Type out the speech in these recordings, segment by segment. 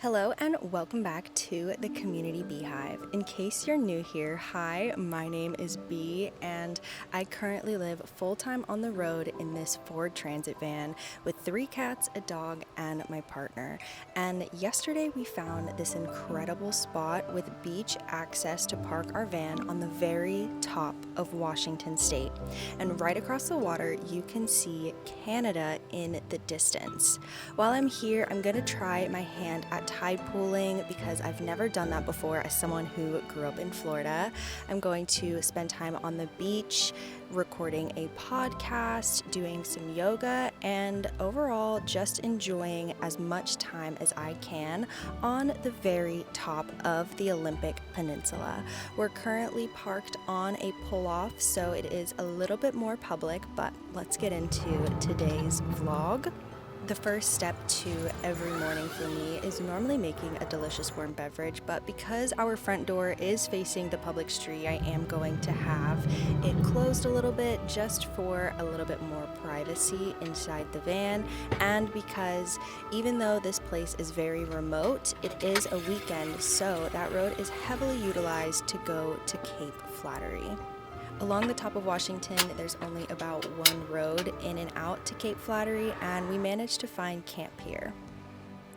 Hello and welcome back to the Community Beehive. In case you're new here, hi, my name is Bee and I currently live full-time on the road in this Ford Transit van with 3 cats, a dog, and my partner. And yesterday we found this incredible spot with beach access to park our van on the very top of Washington State. And right across the water, you can see Canada in the distance. While I'm here, I'm gonna try my hand at tide pooling because I've never done that before as someone who grew up in Florida. I'm going to spend time on the beach, recording a podcast, doing some yoga, and overall just enjoying as much time as I can on the very top of the Olympic Peninsula. We're currently parked on a pull-off, so it is a little bit more public, but let's get into today's vlog. The first step to every morning for me is normally making a delicious warm beverage, but because our front door is facing the public street, I am going to have it closed a little bit just for a little bit more privacy inside the van, and because even though this place is very remote, it is a weekend, so that road is heavily utilized to go to Cape Flattery. Along the top of Washington, there's only about one road in and out to Cape Flattery, and we managed to find camp here.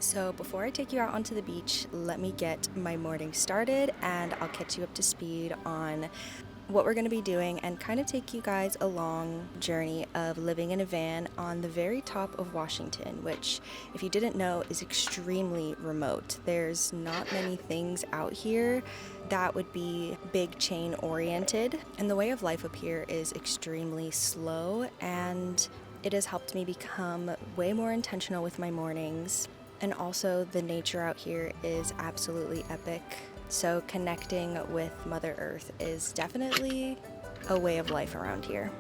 So before I take you out onto the beach, let me get my morning started and I'll catch you up to speed on what we're going to be doing and kind of take you guys along the journey of living in a van on the very top of Washington, which, if you didn't know, is extremely remote. There's not many things out here that would be big chain oriented, and the way of life up here is extremely slow, and it has helped me become way more intentional with my mornings. And also the nature out here is absolutely epic. So connecting with Mother Earth is definitely a way of life around here.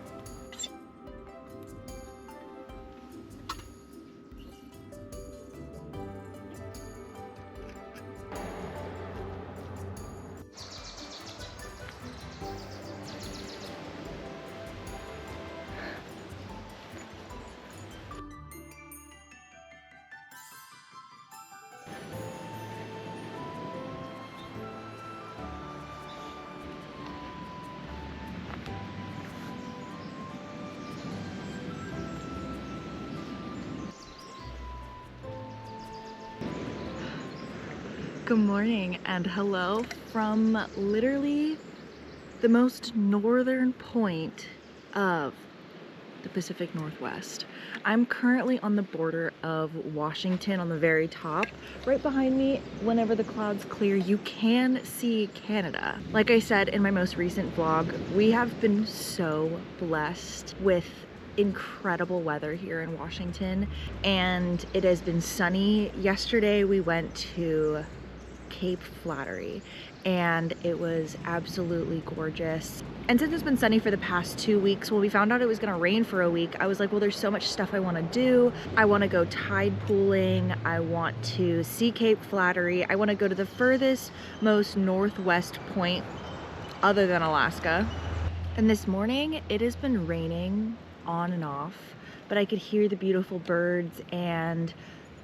Good morning and hello from literally the most northern point of the Pacific Northwest. I'm currently on the border of Washington on the very top. Right behind me, whenever the clouds clear, you can see Canada. Like I said in my most recent vlog, we have been so blessed with incredible weather here in Washington, and it has been sunny. Yesterday we went to Cape Flattery and it was absolutely gorgeous. And since it's been sunny for the past 2 weeks, when we found out it was gonna rain for a week, I was like, well, there's so much stuff I wanna do. I wanna go tide pooling. I want to see Cape Flattery. I wanna go to the furthest, most northwest point other than Alaska. And this morning, it has been raining on and off, but I could hear the beautiful birds, and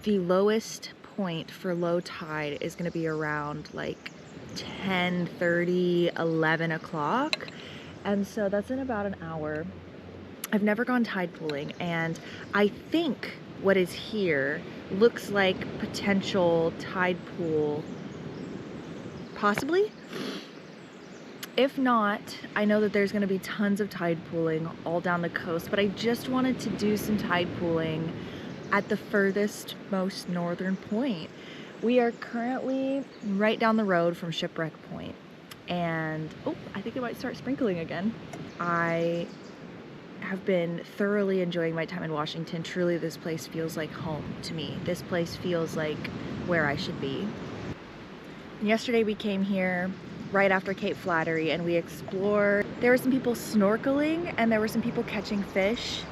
the lowest point for low tide is going to be around like 10:30, 11 o'clock, and so that's in about an hour. I've never gone tide pooling, and I think what is here looks like potential tide pool, possibly. If not, I know that there's going to be tons of tide pooling all down the coast, but I just wanted to do some tide pooling at the furthest, most northern point. We are currently right down the road from Shipwreck Point, and oh, I think it might start sprinkling again. I have been thoroughly enjoying my time in Washington. Truly, this place feels like home to me. This place feels like where I should be. And yesterday we came here right after Cape Flattery and we explored. There were some people snorkeling and there were some people catching fish,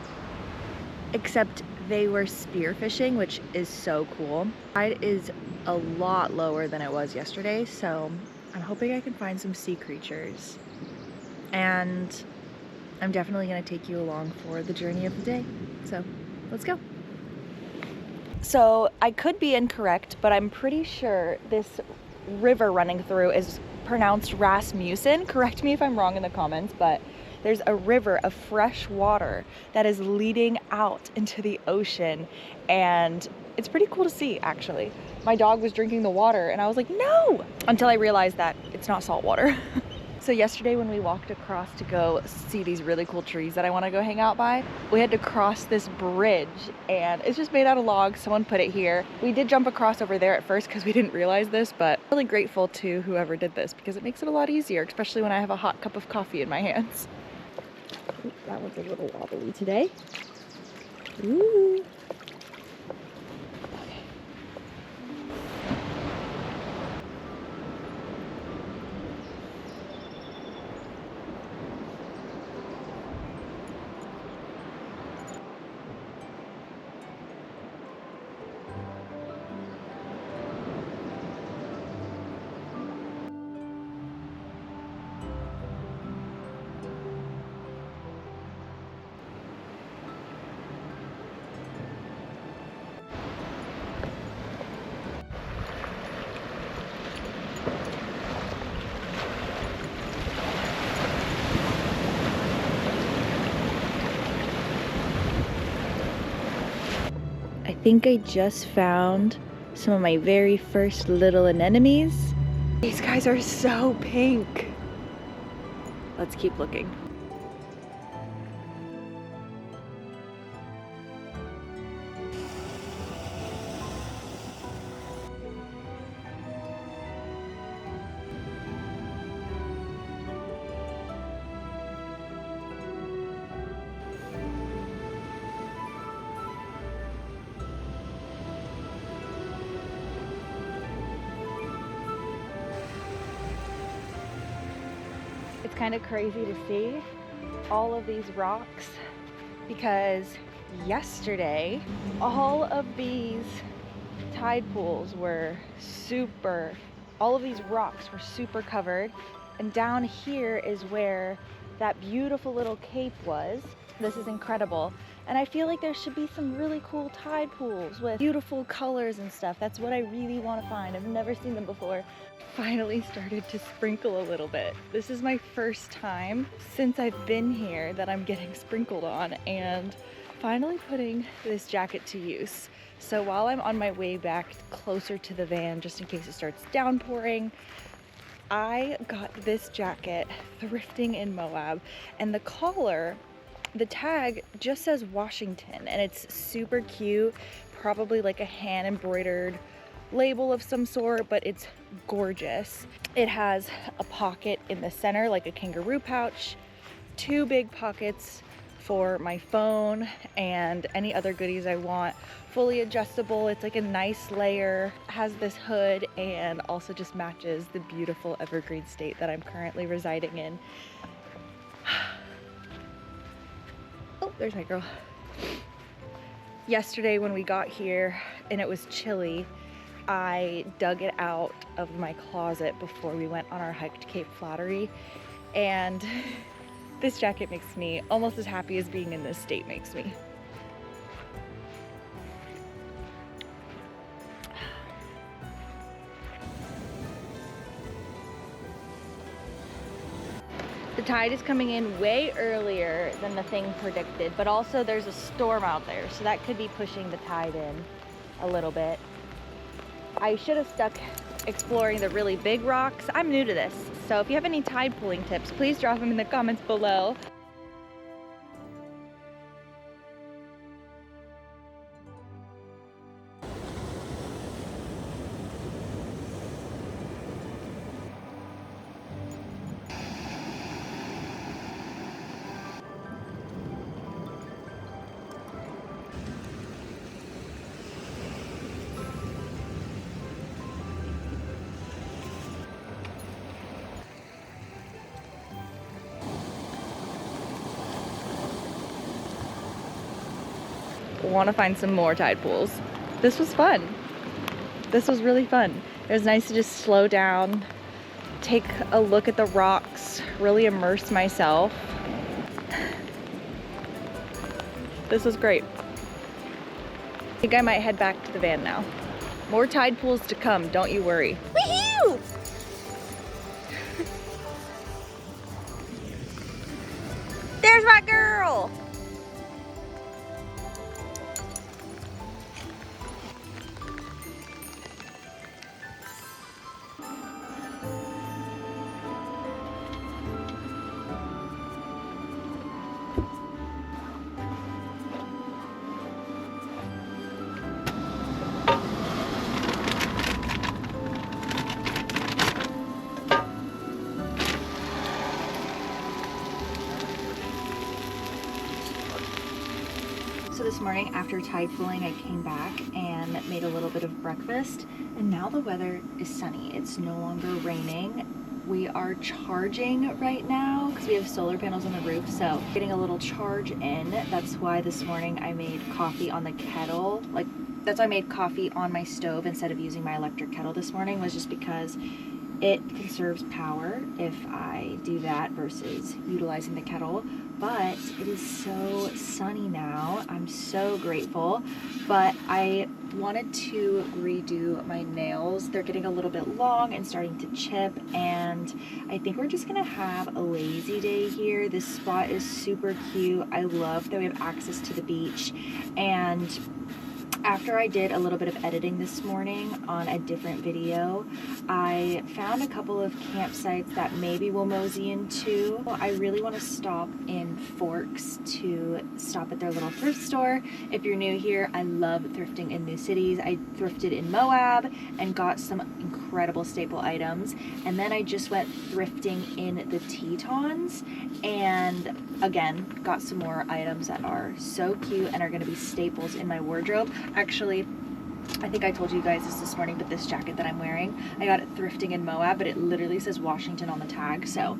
except they were spearfishing, which is so cool. Tide is a lot lower than it was yesterday, so I'm hoping I can find some sea creatures. And I'm definitely gonna take you along for the journey of the day. So let's go. So I could be incorrect, but I'm pretty sure this river running through is pronounced Rasmussen. Correct me if I'm wrong in the comments, but there's a river of fresh water that is leading out into the ocean, and it's pretty cool to see, actually. My dog was drinking the water and I was like, no, until I realized that it's not salt water. So yesterday when we walked across to go see these really cool trees that I want to go hang out by, we had to cross this bridge, and it's just made out of logs. Someone put it here. We did jump across over there at first because we didn't realize this, but I'm really grateful to whoever did this because it makes it a lot easier, especially when I have a hot cup of coffee in my hands. Ooh, that one's a little wobbly today. Ooh. I think I just found some of my very first little anemones. These guys are so pink. Let's keep looking. It's kind of crazy to see all of these rocks because yesterday all of these tide pools were all of these rocks were super covered, and down here is where that beautiful little cape was. This is incredible, and I feel like there should be some really cool tide pools with beautiful colors and stuff. That's what I really want to find. I've never seen them before. Finally started to sprinkle a little bit. This is my first time since I've been here that I'm getting sprinkled on, and finally putting this jacket to use. So while I'm on my way back closer to the van, just in case it starts downpouring, I got this jacket thrifting in Moab, and the collar, the tag just says Washington, and it's super cute, probably like a hand embroidered label of some sort, but it's gorgeous. It has a pocket in the center like a kangaroo pouch, 2 big pockets for my phone and any other goodies I want, fully adjustable. It's like a nice layer, has this hood, and also just matches the beautiful evergreen state that I'm currently residing in. Oh, there's my girl. Yesterday when we got here and it was chilly, I dug it out of my closet before we went on our hike to Cape Flattery, and this jacket makes me almost as happy as being in this state makes me. The tide is coming in way earlier than the thing predicted, but also there's a storm out there, so that could be pushing the tide in a little bit. I should have stuck exploring the really big rocks. I'm new to this, so if you have any tide pooling tips, please drop them in the comments below. Want to find some more tide pools. This was fun. This was really fun. It was nice to just slow down, take a look at the rocks, really immerse myself. This was great. I think I might head back to the van now. More tide pools to come, don't you worry. Woohoo! There's my girl! So this morning after tide pooling, I came back and made a little bit of breakfast, and now the weather is sunny. It's no longer raining. We are charging right now because we have solar panels on the roof, so getting a little charge in. That's why this morning I made coffee on the kettle. That's why I made coffee on my stove instead of using my electric kettle this morning, was just because it conserves power if I do that versus utilizing the kettle. But it is so sunny now. I'm so grateful. But I wanted to redo my nails. They're getting a little bit long and starting to chip, and I think we're just gonna have a lazy day here. This spot is super cute. I love that we have access to the beach, and after I did a little bit of editing this morning on a different video, I found a couple of campsites that maybe we'll mosey into. I really want to stop in Forks to stop at their little thrift store. If you're new here, I love thrifting in new cities. I thrifted in Moab and got some incredible staple items. And then I just went thrifting in the Tetons and again got some more items that are so cute and are going to be staples in my wardrobe. Actually, I think I told you guys this morning, but this jacket that I'm wearing, I got it thrifting in Moab, but it literally says Washington on the tag, so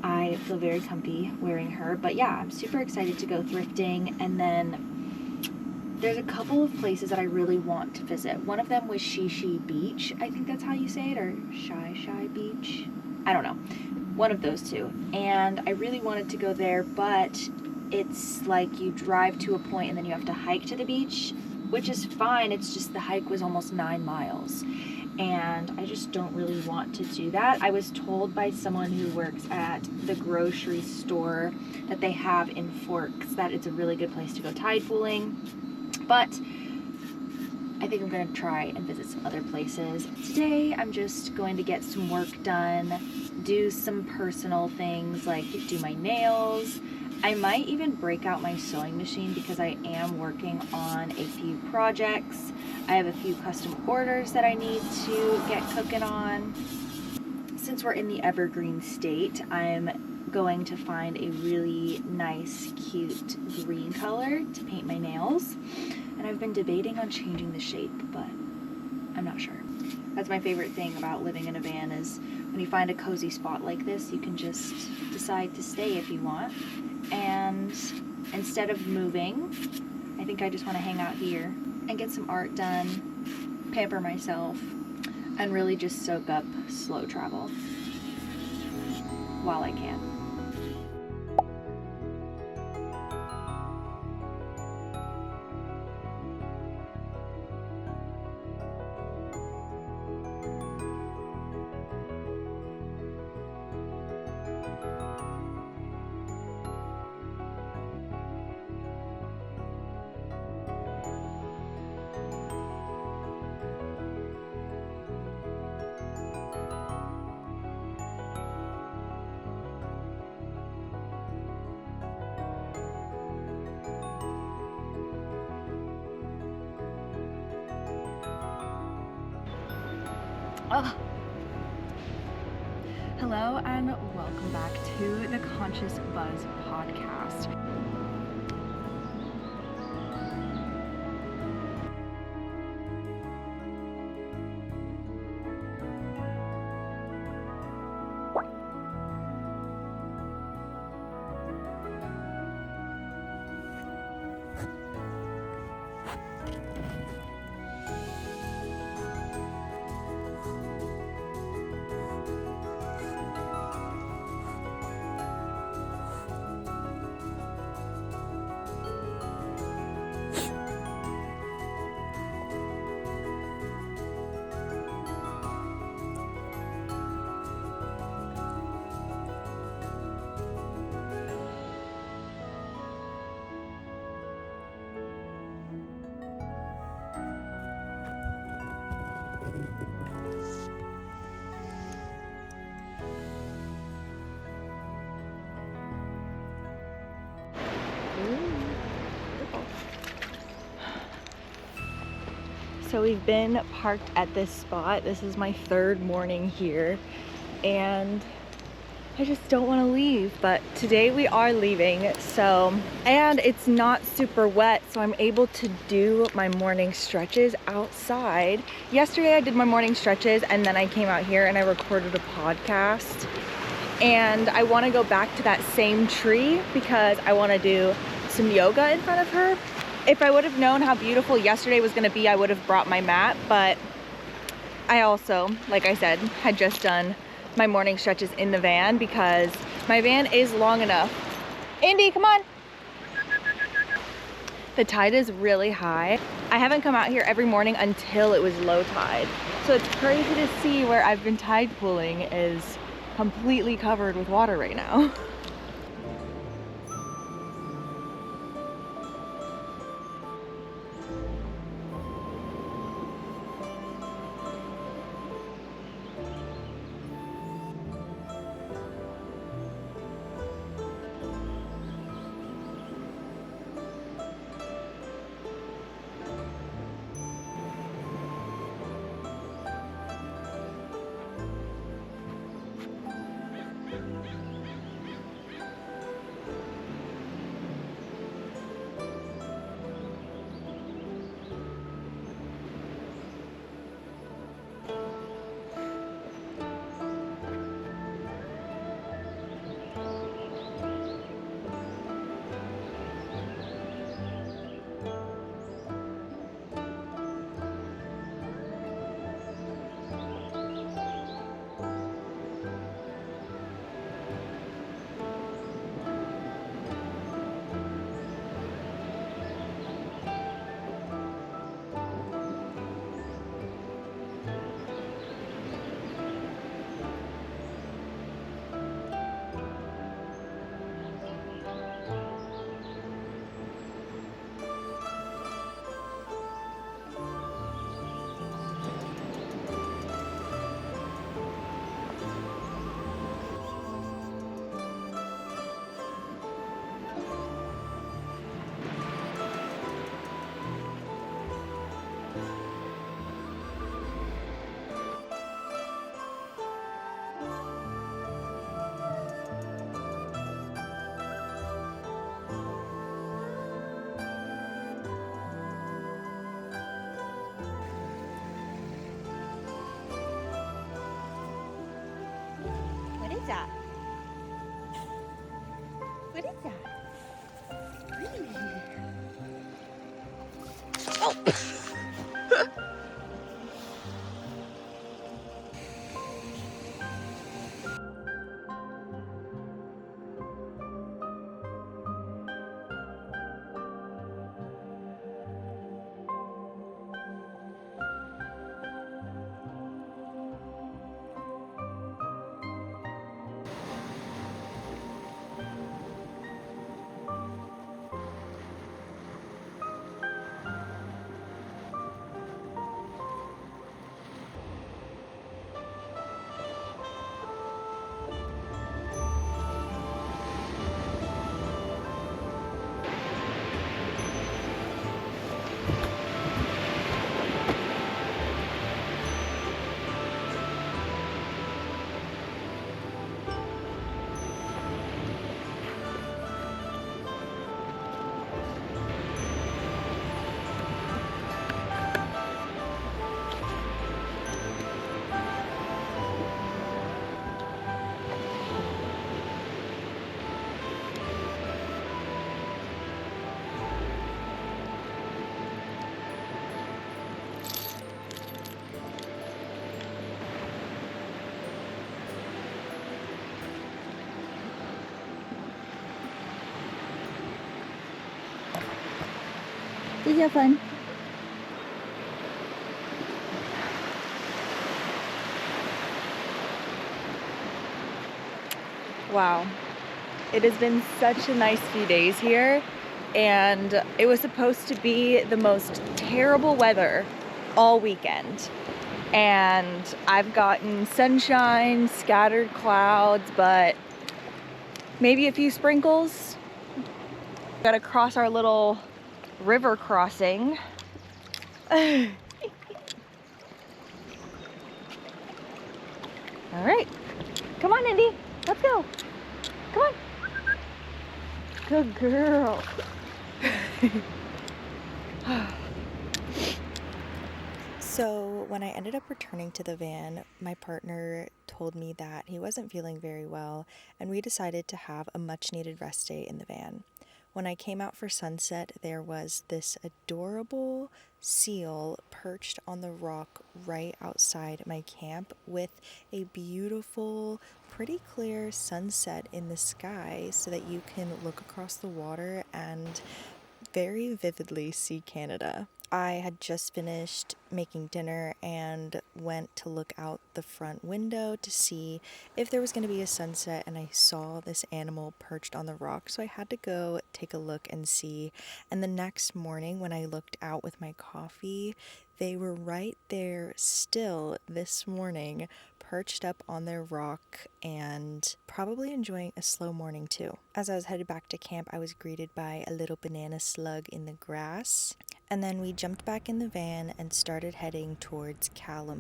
I feel very comfy wearing her. But yeah, I'm super excited to go thrifting. And then there's a couple of places that I really want to visit. One of them was Shishi Beach, I think that's how you say it, or Shy Beach, I don't know, one of those two. And I really wanted to go there, but it's like you drive to a point and then you have to hike to the beach, which is fine. It's just the hike was almost 9 miles. And I just don't really want to do that. I was told by someone who works at the grocery store that they have in Forks that it's a really good place to go tide pooling. But I think I'm gonna try and visit some other places. Today, I'm just going to get some work done, do some personal things like do my nails. I might even break out my sewing machine because I am working on a few projects. I have a few custom orders that I need to get cooking on. Since we're in the evergreen state, I'm going to find a really nice, cute green color to paint my nails. And I've been debating on changing the shape, but I'm not sure. That's my favorite thing about living in a van is when you find a cozy spot like this, you can just decide to stay if you want. And instead of moving, I think I just want to hang out here and get some art done, pamper myself, and really just soak up slow travel while I can. Oh. Hello and welcome back to the Conscious Buzz podcast. So we've been parked at this spot. This is my third morning here, and I just don't want to leave, but today we are leaving. And it's not super wet, so I'm able to do my morning stretches outside. Yesterday I did my morning stretches, and then I came out here and I recorded a podcast. And I want to go back to that same tree because I want to do some yoga in front of her. If I would have known how beautiful yesterday was going to be, I would have brought my mat, but I also, like I said, had just done my morning stretches in the van because my van is long enough. Indy, come on. The tide is really high. I haven't come out here every morning until it was low tide. So it's crazy to see where I've been tide pooling is completely covered with water right now. What is that? What is that? Oh! Did you have fun? Wow, it has been such a nice few days here, and it was supposed to be the most terrible weather all weekend, and I've gotten sunshine, scattered clouds, but maybe a few sprinkles. Gotta cross our little river crossing. All right, come on, Indy, let's go. Come on. Good girl. So, when I ended up returning to the van, my partner told me that he wasn't feeling very well, and we decided to have a much needed rest day in the van. When I came out for sunset, there was this adorable seal perched on the rock right outside my camp with a beautiful, pretty clear sunset in the sky so that you can look across the water and very vividly see Canada. I had just finished making dinner and went to look out the front window to see if there was going to be a sunset, and I saw this animal perched on the rock, so I had to go take a look and see. And the next morning when I looked out with my coffee, they were right there still this morning, perched up on their rock and probably enjoying a slow morning too. As I was headed back to camp, I was greeted by a little banana slug in the grass, and then we jumped back in the van and started heading towards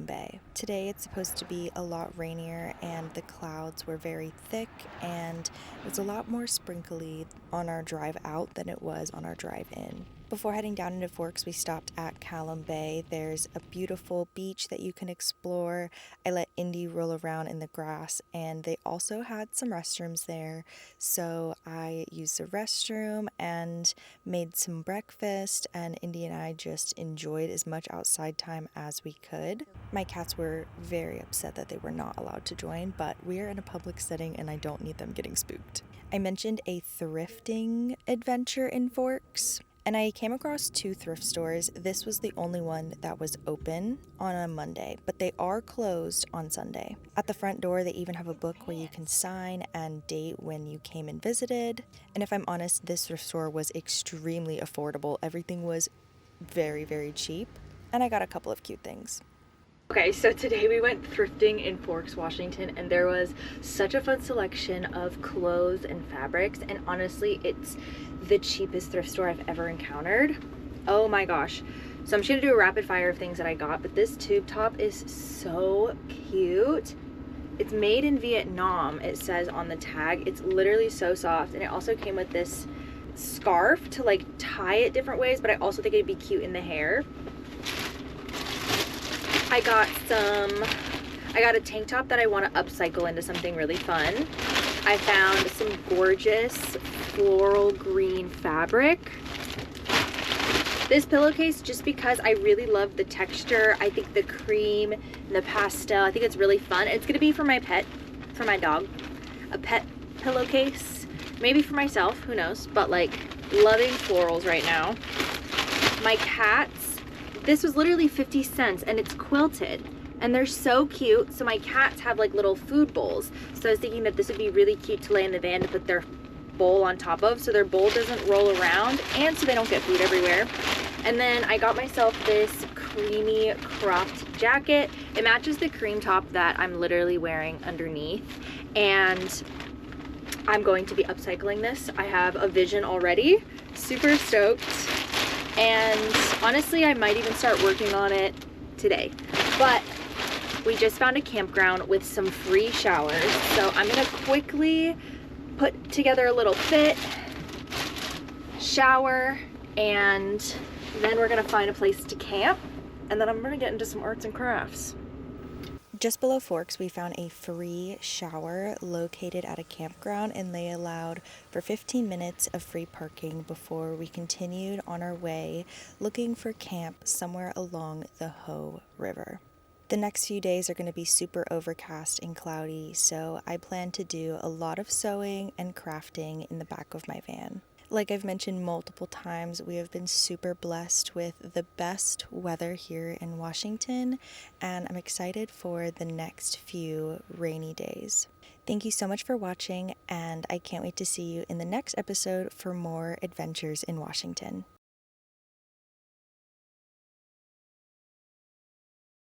Bay. Today it's supposed to be a lot rainier, and the clouds were very thick, and it was a lot more sprinkly on our drive out than it was on our drive in. Before heading down into Forks, we stopped at Bay. There's a beautiful beach that you can explore. I let Indy roll around in the grass, and they also had some restrooms there. So I used the restroom and made some breakfast, and Indy and I just enjoyed as much outside time as we could. My cats were very upset that they were not allowed to join, but we are in a public setting and I don't need them getting spooked. I mentioned a thrifting adventure in Forks, and I came across 2 thrift stores. This was the only one that was open on a Monday, but they are closed on Sunday. At the front door, they even have a book where you can sign and date when you came and visited. And if I'm honest, this thrift store was extremely affordable. Everything was very, very cheap, and I got a couple of cute things. Okay, so today we went thrifting in Forks, Washington, and there was such a fun selection of clothes and fabrics, and honestly, it's the cheapest thrift store I've ever encountered. Oh my gosh. So I'm just gonna do a rapid fire of things that I got, but this tube top is so cute. It's made in Vietnam, it says on the tag. It's literally so soft, and it also came with this scarf to like tie it different ways, but I also think it'd be cute in the hair. I got a tank top that I want to upcycle into something really fun. I found some gorgeous floral green fabric. This pillowcase, just because I really love the texture, I think the cream and the pastel, I think it's really fun. It's gonna be for my pet, for my dog, a pet pillowcase, maybe for myself, who knows, but like loving florals right now. My cats, this was literally 50 cents and it's quilted and they're so cute. So my cats have like little food bowls. So I was thinking that this would be really cute to lay in the van to put their bowl on top of so their bowl doesn't roll around and so they don't get food everywhere. And then I got myself this creamy cropped jacket. It matches the cream top that I'm literally wearing underneath, and I'm going to be upcycling this. I have a vision already, super stoked. And honestly, I might even start working on it today. But we just found a campground with some free showers. So I'm gonna quickly put together a little fit, shower, and then we're gonna find a place to camp. And then I'm gonna get into some arts and crafts. Just below Forks, we found a free shower located at a campground, and they allowed for 15 minutes of free parking before we continued on our way looking for camp somewhere along the Hoh River. The next few days are going to be super overcast and cloudy, so I plan to do a lot of sewing and crafting in the back of my van. Like I've mentioned multiple times, we have been super blessed with the best weather here in Washington, and I'm excited for the next few rainy days. Thank you so much for watching, and I can't wait to see you in the next episode for more adventures in Washington.